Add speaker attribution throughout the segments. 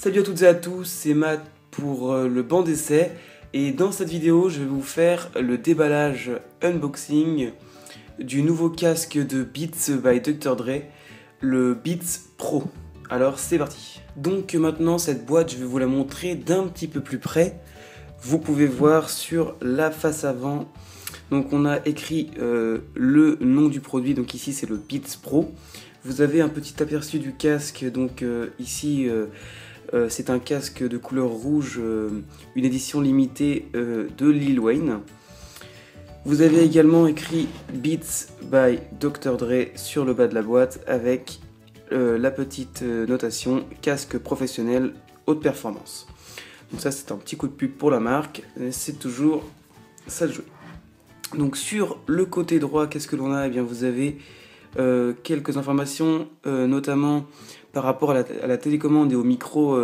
Speaker 1: Salut à toutes et à tous, c'est Matt pour le banc d'essai et dans cette vidéo je vais vous faire le déballage unboxing du nouveau casque de Beats by Dr. Dre, le Beats Pro. Alors c'est parti. Donc maintenant cette boîte je vais vous la montrer d'un petit peu plus près. Vous pouvez voir sur la face avant, donc on a écrit le nom du produit, donc ici c'est le Beats Pro. Vous avez un petit aperçu du casque, donc ici c'est un casque de couleur rouge, une édition limitée de Lil Wayne. Vous avez également écrit Beats by Dr. Dre sur le bas de la boîte avec la petite notation casque professionnel haute performance. Donc ça c'est un petit coup de pub pour la marque, c'est toujours ça de jouer. Donc sur le côté droit, qu'est-ce que l'on a? Eh bien vous avez quelques informations, notamment par rapport à la télécommande et au micro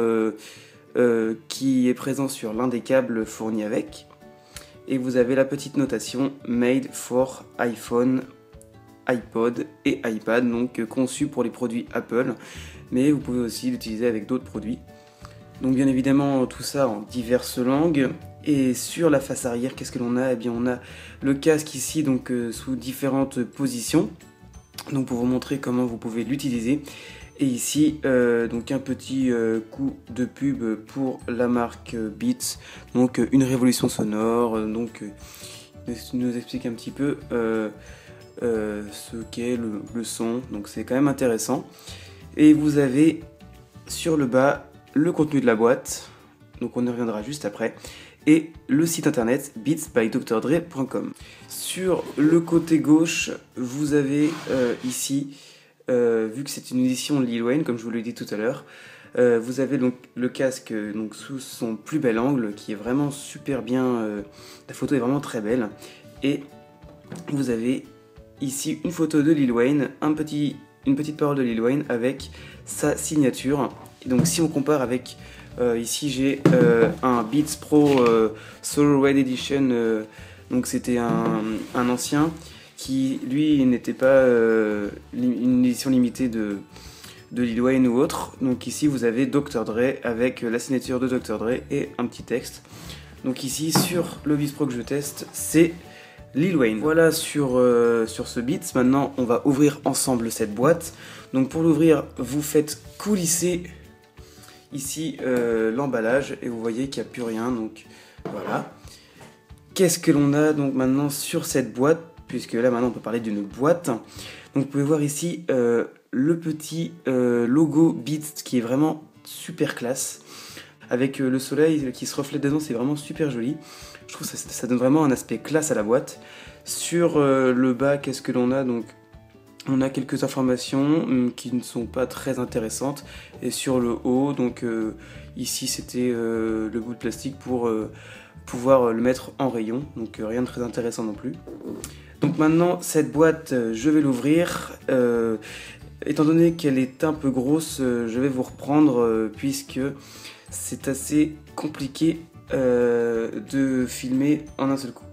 Speaker 1: qui est présent sur l'un des câbles fournis avec. Et vous avez la petite notation Made for iPhone, iPod et iPad, donc conçu pour les produits Apple, mais vous pouvez aussi l'utiliser avec d'autres produits. Donc bien évidemment tout ça en diverses langues. Et sur la face arrière, qu'est-ce que l'on a? Eh bien on a le casque ici, donc sous différentes positions, donc pour vous montrer comment vous pouvez l'utiliser. Et ici donc un petit coup de pub pour la marque Beats, donc une révolution sonore, donc nous explique un petit peu ce qu'est le son, donc c'est quand même intéressant. Et vous avez sur le bas le contenu de la boîte, donc on y reviendra juste après, et le site internet beatsbydrdre.com. Sur le côté gauche, vous avez ici, vu que c'est une édition Lil Wayne, comme je vous l'ai dit tout à l'heure, vous avez donc le casque donc sous son plus bel angle, qui est vraiment super bien, la photo est vraiment très belle, et vous avez ici une photo de Lil Wayne, une petite parole de Lil Wayne avec sa signature. Et donc si on compare avec, ici j'ai un Beats Pro Solo Red Edition, donc c'était un ancien qui lui n'était pas une édition limitée de Lil Wayne ou autre. Donc ici vous avez Dr. Dre avec la signature de Dr. Dre et un petit texte. Donc ici sur le Beats Pro que je teste, c'est Lil Wayne. Voilà sur ce Beats. Maintenant on va ouvrir ensemble cette boîte. Donc pour l'ouvrir, vous faites coulisser ici l'emballage et vous voyez qu'il n'y a plus rien, donc voilà. Qu'est-ce que l'on a donc maintenant sur cette boîte, puisque là maintenant on peut parler d'une boîte. Donc vous pouvez voir ici le petit logo Beats qui est vraiment super classe, avec le soleil qui se reflète dedans, c'est vraiment super joli. Je trouve que ça donne vraiment un aspect classe à la boîte. Sur le bas, qu'est-ce que l'on a? Donc on a quelques informations qui ne sont pas très intéressantes. Et sur le haut, donc ici c'était le bout de plastique pour pouvoir le mettre en rayon. Donc rien de très intéressant non plus. Donc maintenant cette boîte, je vais l'ouvrir. Étant donné qu'elle est un peu grosse, je vais vous reprendre puisque c'est assez compliqué de filmer en un seul coup.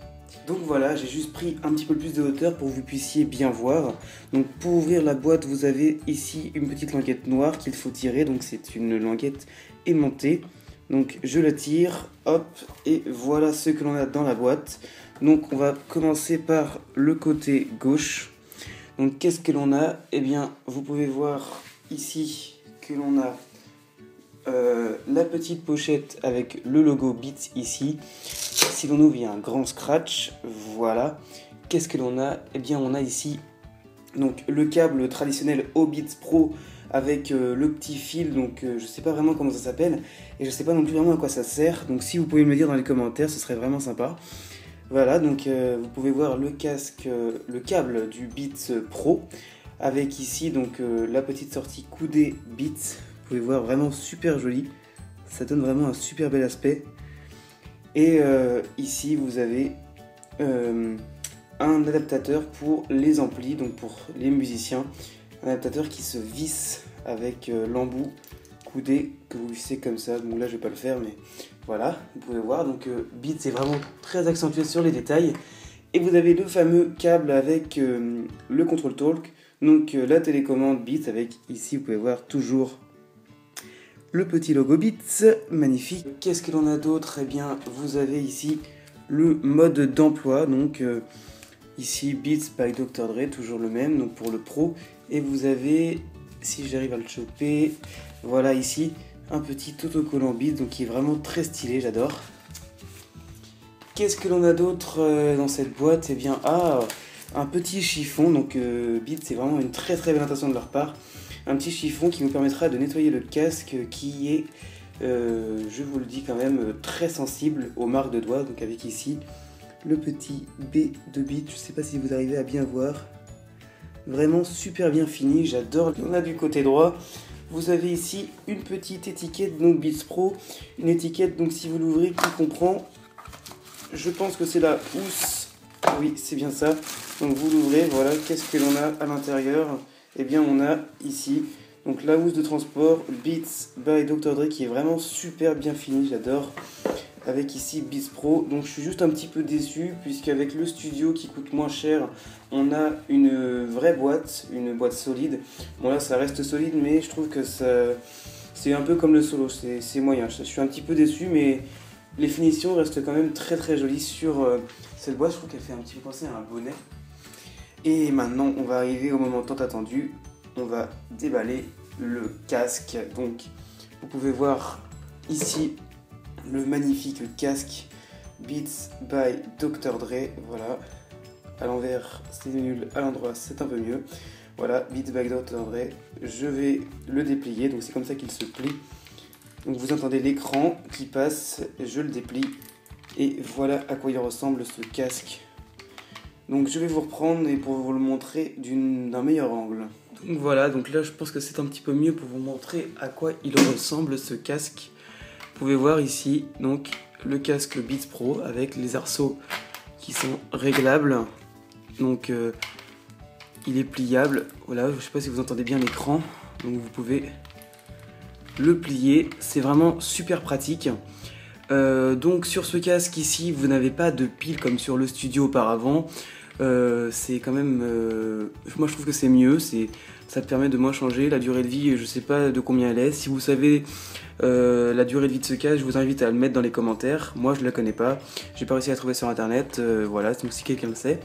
Speaker 1: Donc voilà, j'ai juste pris un petit peu plus de hauteur pour que vous puissiez bien voir. Donc pour ouvrir la boîte, vous avez ici une petite languette noire qu'il faut tirer. Donc c'est une languette aimantée. Donc je la tire, hop, et voilà ce que l'on a dans la boîte. Donc on va commencer par le côté gauche. Donc qu'est-ce que l'on a? Eh bien, vous pouvez voir ici que l'on a la petite pochette avec le logo Beats ici. Si l'on ouvre, il y a un grand scratch, voilà. Qu'est-ce que l'on a? Eh bien on a ici donc le câble traditionnel au Beats Pro avec le petit fil, donc je sais pas vraiment comment ça s'appelle et je sais pas non plus vraiment à quoi ça sert, donc si vous pouvez me le dire dans les commentaires, ce serait vraiment sympa. Voilà, donc vous pouvez voir le casque, le câble du Beats Pro avec ici donc la petite sortie coudée Beats. Vous pouvez voir, vraiment super joli, ça donne vraiment un super bel aspect. Et ici vous avez un adaptateur pour les amplis, donc pour les musiciens, un adaptateur qui se visse avec l'embout coudé que vous vissez comme ça. Donc là je vais pas le faire, mais voilà, vous pouvez voir. Donc Beats est vraiment très accentué sur les détails. Et vous avez le fameux câble avec le Control Talk, donc la télécommande Beats avec ici vous pouvez voir toujours le petit logo Beats, magnifique. Qu'est-ce que l'on a d'autre? Eh bien, vous avez ici le mode d'emploi, donc ici Beats by Dr. Dre, toujours le même, donc pour le pro. Et vous avez, si j'arrive à le choper, voilà ici, un petit autocollant Beats, donc qui est vraiment très stylé, j'adore. Qu'est-ce que l'on a d'autre dans cette boîte? Eh bien, un petit chiffon, donc Beats, c'est vraiment une très très belle intention de leur part. Un petit chiffon qui vous permettra de nettoyer le casque qui est, je vous le dis quand même, très sensible aux marques de doigts. Donc avec ici le petit B de Beats, je ne sais pas si vous arrivez à bien voir. Vraiment super bien fini, j'adore. On a du côté droit, vous avez ici une petite étiquette, donc Beats Pro. Une étiquette, donc si vous l'ouvrez, qui comprend, je pense que c'est la housse. Oui, c'est bien ça. Donc vous l'ouvrez, voilà, qu'est-ce que l'on a à l'intérieur? Eh bien on a ici donc la housse de transport Beats by Dr. Dre qui est vraiment super bien finie, j'adore. Avec ici Beats Pro, donc je suis juste un petit peu déçu puisqu'avec le studio qui coûte moins cher, on a une vraie boîte, une boîte solide. Bon là ça reste solide mais je trouve que c'est un peu comme le solo, c'est moyen. Je suis un petit peu déçu mais les finitions restent quand même très très jolies sur cette boîte. Je trouve qu'elle fait un petit peu penser à un bonnet. Et maintenant, on va arriver au moment tant attendu. On va déballer le casque. Donc, vous pouvez voir ici le magnifique casque Beats by Dr. Dre. Voilà. À l'envers, c'est nul. À l'endroit, c'est un peu mieux. Voilà, Beats by Dr. Dre. Je vais le déplier. Donc, c'est comme ça qu'il se plie. Donc, vous entendez l'écran qui passe. Je le déplie. Et voilà à quoi il ressemble ce casque. Donc je vais vous reprendre et pour vous le montrer d'un meilleur angle. Donc voilà, donc là je pense que c'est un petit peu mieux pour vous montrer à quoi il ressemble ce casque. Vous pouvez voir ici donc le casque Beats Pro avec les arceaux qui sont réglables. Donc il est pliable. Voilà, je ne sais pas si vous entendez bien l'écran. Donc vous pouvez le plier. C'est vraiment super pratique. Donc sur ce casque ici, vous n'avez pas de pile comme sur le studio auparavant. C'est quand même, moi je trouve que c'est mieux, ça te permet de moins changer. La durée de vie, je sais pas de combien elle est. Si vous savez la durée de vie de ce casque, je vous invite à le mettre dans les commentaires. Moi je la connais pas, j'ai pas réussi à la trouver sur internet, voilà, donc si quelqu'un le sait.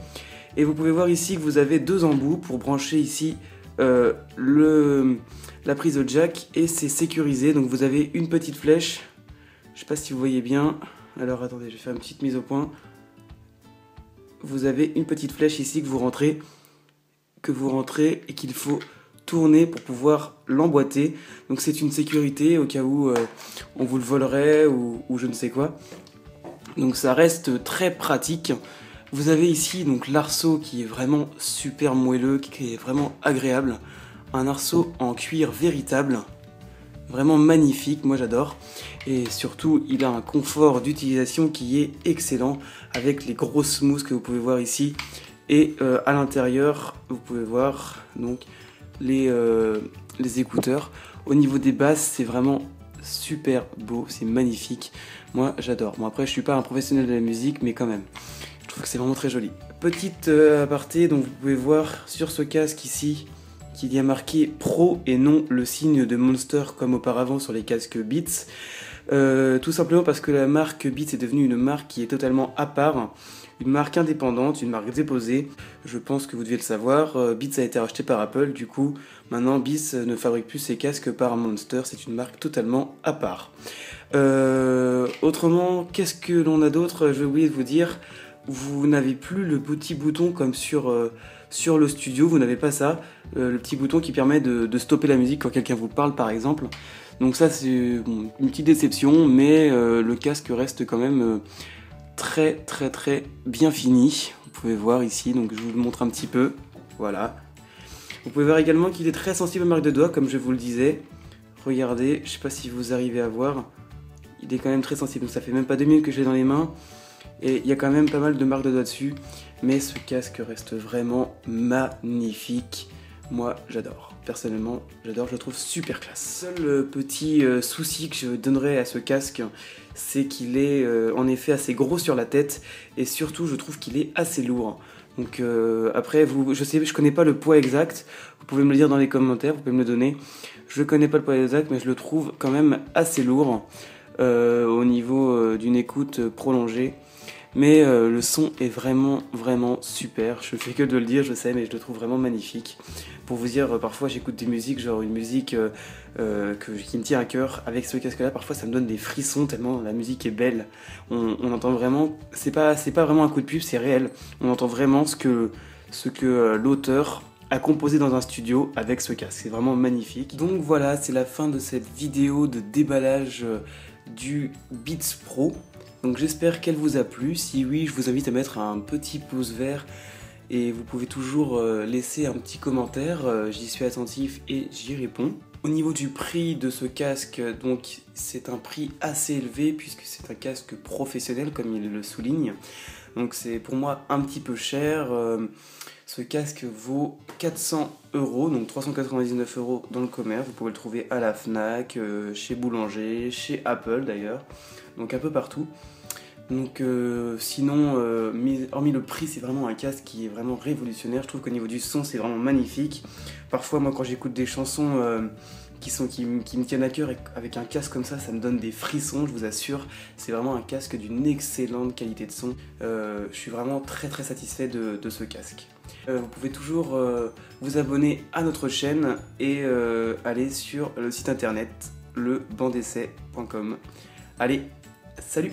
Speaker 1: Et vous pouvez voir ici que vous avez deux embouts pour brancher ici la prise au jack et c'est sécurisé. Donc vous avez une petite flèche. Je sais pas si vous voyez bien. Alors attendez, je vais faire une petite mise au point. Vous avez une petite flèche ici que vous rentrez et qu'il faut tourner pour pouvoir l'emboîter. Donc c'est une sécurité au cas où on vous le volerait ou je ne sais quoi. Donc ça reste très pratique. Vous avez ici donc l'arceau qui est vraiment super moelleux, qui est vraiment agréable. Un arceau en cuir véritable. Vraiment magnifique, moi j'adore. Et surtout, il a un confort d'utilisation qui est excellent avec les grosses mousses que vous pouvez voir ici. Et à l'intérieur, vous pouvez voir donc les écouteurs. Au niveau des basses, c'est vraiment super beau, c'est magnifique. Moi j'adore. Bon après, je suis pas un professionnel de la musique, mais quand même, je trouve que c'est vraiment très joli. Petite aparté, donc vous pouvez voir sur ce casque ici qu'il y a marqué Pro et non le signe de Monster comme auparavant sur les casques Beats. Tout simplement parce que la marque Beats est devenue une marque qui est totalement à part, une marque indépendante, une marque déposée. Je pense que vous devez le savoir, Beats a été racheté par Apple, du coup maintenant Beats ne fabrique plus ses casques par Monster, c'est une marque totalement à part. Autrement, qu'est-ce que l'on a d'autre? Je vais oublier de vous dire, vous n'avez plus le petit bouton comme sur le studio, vous n'avez pas ça, le petit bouton qui permet de stopper la musique quand quelqu'un vous parle par exemple. Donc ça c'est une petite déception, mais le casque reste quand même très très très bien fini. Vous pouvez voir ici, donc je vous le montre un petit peu, voilà. Vous pouvez voir également qu'il est très sensible aux marques de doigts, comme je vous le disais. Regardez, je sais pas si vous arrivez à voir, il est quand même très sensible, donc ça fait même pas 2 minutes que je l'ai dans les mains. Et il y a quand même pas mal de marques de doigts dessus, mais ce casque reste vraiment magnifique. Moi j'adore, personnellement j'adore, je le trouve super classe. Seul petit souci que je donnerais à ce casque, c'est qu'il est en effet assez gros sur la tête et surtout je trouve qu'il est assez lourd. Donc après, je connais pas le poids exact, vous pouvez me le dire dans les commentaires, vous pouvez me le donner. Je connais pas le poids exact, mais je le trouve quand même assez lourd au niveau d'une écoute prolongée. Mais le son est vraiment super. Je fais que de le dire, je sais, mais je le trouve vraiment magnifique. Pour vous dire, parfois j'écoute des musiques, genre une musique qui me tient à cœur. Avec ce casque-là, parfois ça me donne des frissons tellement la musique est belle. On entend vraiment, c'est pas vraiment un coup de pub, c'est réel. On entend vraiment ce que l'auteur a composé dans un studio avec ce casque. C'est vraiment magnifique. Donc voilà, c'est la fin de cette vidéo de déballage du Beats Pro. Donc j'espère qu'elle vous a plu. Si oui, je vous invite à mettre un petit pouce vert et vous pouvez toujours laisser un petit commentaire. J'y suis attentif et j'y réponds. Au niveau du prix de ce casque, donc c'est un prix assez élevé puisque c'est un casque professionnel comme il le souligne. Donc c'est pour moi un petit peu cher. Ce casque vaut 400 €, donc 399 € dans le commerce. Vous pouvez le trouver à la Fnac, chez Boulanger, chez Apple d'ailleurs, donc un peu partout. Donc sinon, hormis le prix, c'est vraiment un casque qui est vraiment révolutionnaire. Je trouve qu'au niveau du son, c'est vraiment magnifique. Parfois, moi, quand j'écoute des chansons qui me tiennent à cœur, avec un casque comme ça me donne des frissons, je vous assure. C'est vraiment un casque d'une excellente qualité de son. Je suis vraiment très satisfait de ce casque. Vous pouvez toujours vous abonner à notre chaîne et aller sur le site internet lebandessai.com. Allez, salut!